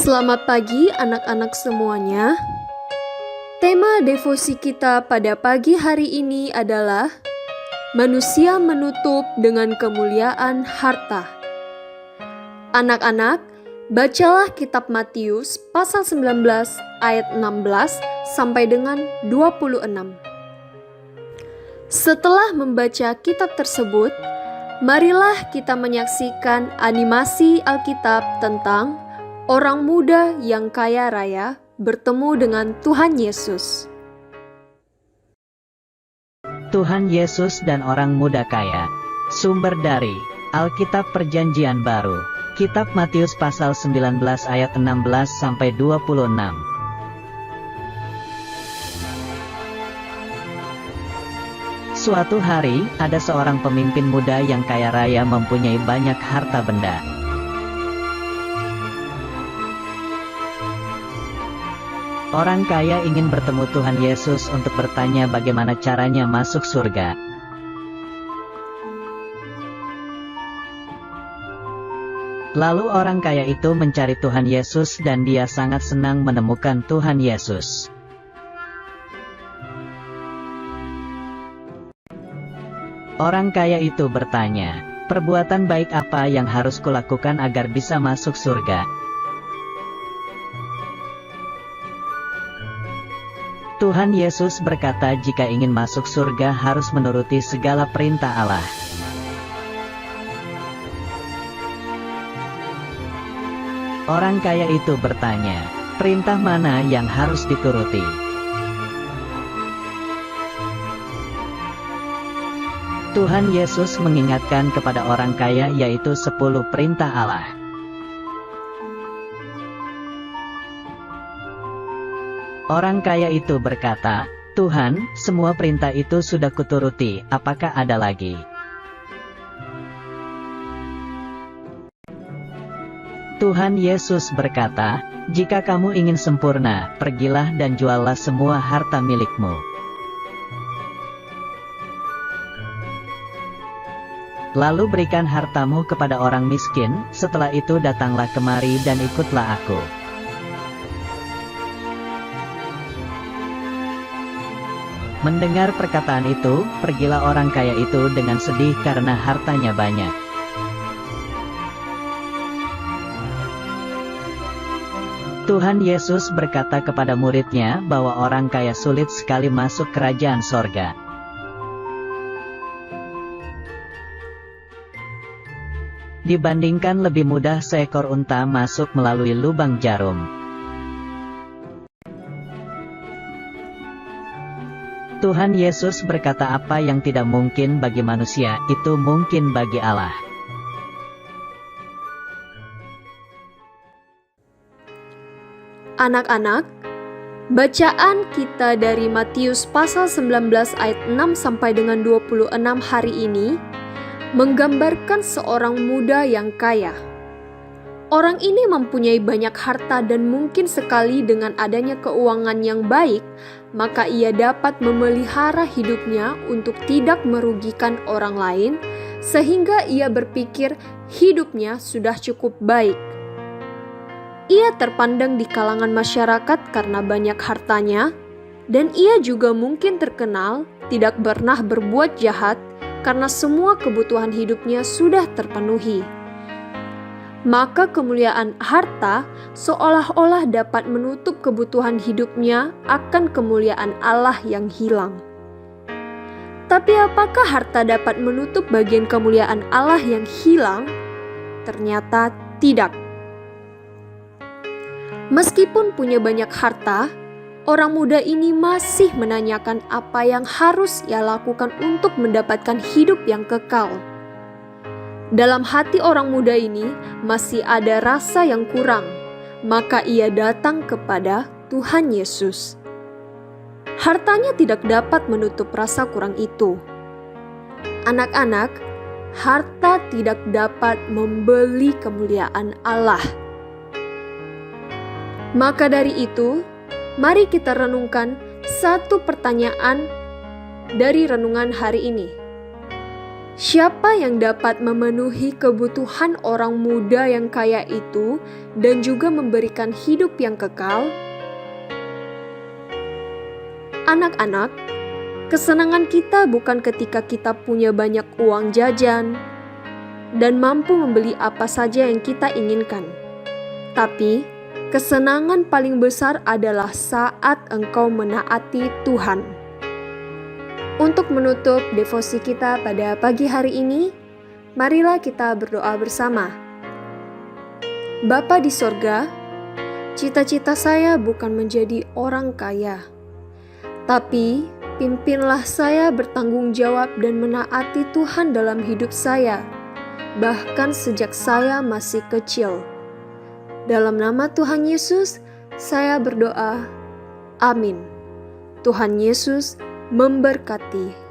Selamat pagi anak-anak semuanya. Tema devosi kita pada pagi hari ini adalah manusia menutup dengan kemuliaan harta. Anak-anak, bacalah kitab Matius pasal 19 ayat 16 sampai dengan 26. Setelah membaca kitab tersebut, marilah kita menyaksikan animasi Alkitab tentang orang muda yang kaya raya bertemu dengan Tuhan Yesus. Tuhan Yesus dan orang muda kaya. Sumber dari Alkitab Perjanjian Baru, Kitab Matius pasal 19 ayat 16 sampai 26. Suatu hari, ada seorang pemimpin muda yang kaya raya mempunyai banyak harta benda. Orang kaya ingin bertemu Tuhan Yesus untuk bertanya bagaimana caranya masuk surga. Lalu orang kaya itu mencari Tuhan Yesus dan dia sangat senang menemukan Tuhan Yesus. Orang kaya itu bertanya, "Perbuatan baik apa yang harus kulakukan agar bisa masuk surga?" Tuhan Yesus berkata jika ingin masuk surga harus menuruti segala perintah Allah. Orang kaya itu bertanya, "Perintah mana yang harus dituruti?" Tuhan Yesus mengingatkan kepada orang kaya yaitu 10 perintah Allah. Orang kaya itu berkata, "Tuhan, semua perintah itu sudah kuturuti, apakah ada lagi?" Tuhan Yesus berkata, "Jika kamu ingin sempurna, pergilah dan juallah semua harta milikmu. Lalu berikan hartamu kepada orang miskin, setelah itu datanglah kemari dan ikutlah aku." Mendengar perkataan itu, pergilah orang kaya itu dengan sedih karena hartanya banyak. Tuhan Yesus berkata kepada murid-Nya bahwa orang kaya sulit sekali masuk kerajaan sorga. Dibandingkan lebih mudah seekor unta masuk melalui lubang jarum. Tuhan Yesus berkata apa yang tidak mungkin bagi manusia, itu mungkin bagi Allah. Anak-anak, bacaan kita dari Matius pasal 19 ayat 6 sampai dengan 26 hari ini menggambarkan seorang muda yang kaya. Orang ini mempunyai banyak harta dan mungkin sekali dengan adanya keuangan yang baik, maka ia dapat memelihara hidupnya untuk tidak merugikan orang lain, sehingga ia berpikir hidupnya sudah cukup baik. Ia terpandang di kalangan masyarakat karena banyak hartanya, dan ia juga mungkin terkenal tidak pernah berbuat jahat karena semua kebutuhan hidupnya sudah terpenuhi. Maka kemuliaan harta seolah-olah dapat menutup kebutuhan hidupnya akan kemuliaan Allah yang hilang. Tapi apakah harta dapat menutup bagian kemuliaan Allah yang hilang? Ternyata tidak. Meskipun punya banyak harta, orang muda ini masih menanyakan apa yang harus ia lakukan untuk mendapatkan hidup yang kekal. Dalam hati orang muda ini masih ada rasa yang kurang, maka ia datang kepada Tuhan Yesus. Hartanya tidak dapat menutup rasa kurang itu. Anak-anak, harta tidak dapat membeli kemuliaan Allah. Maka dari itu, mari kita renungkan satu pertanyaan dari renungan hari ini. Siapa yang dapat memenuhi kebutuhan orang muda yang kaya itu dan juga memberikan hidup yang kekal? Anak-anak, kesenangan kita bukan ketika kita punya banyak uang jajan dan mampu membeli apa saja yang kita inginkan. Tapi, kesenangan paling besar adalah saat engkau menaati Tuhan. Untuk menutup devosi kita pada pagi hari ini, marilah kita berdoa bersama. Bapa di sorga, cita-cita saya bukan menjadi orang kaya, tapi pimpinlah saya bertanggung jawab dan menaati Tuhan dalam hidup saya, bahkan sejak saya masih kecil. Dalam nama Tuhan Yesus, saya berdoa. Amin. Tuhan Yesus memberkati.